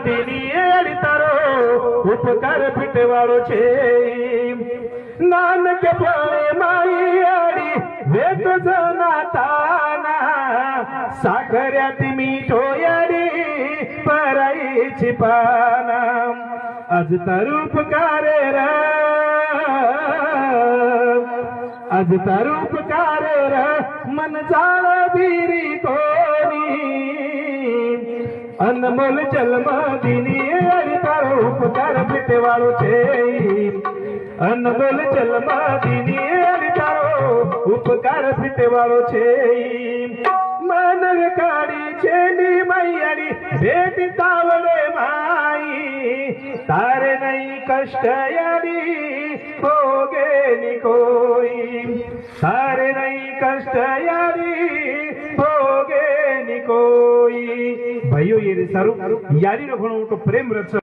દીની એડી તારો ઉપકાર ફીટવાળો છે નાનક પડે માઈ આડી વેત જનાતાના સાગર્યાથી મીઠો યાડી પરાઈ छिपाना आज तारू उपकारे रा आज तारू उपकारे रा मन जाळ बीरी कोणी अनमोल जन्म दिनी अरे तारो उपकार फीटवाळो छे अनमोल जन्म दिनी अरे तारो उपकार फीटवाळो छे मन काढी छेली मैयाडी भेट तावडे माई तारे नहीं कष्ट याडी भोगे नि कोई तारे नहीं कष्ट याडी भोगे नि कोई भाइयों ये सारू यारी नो घणो मोटो प्रेम रच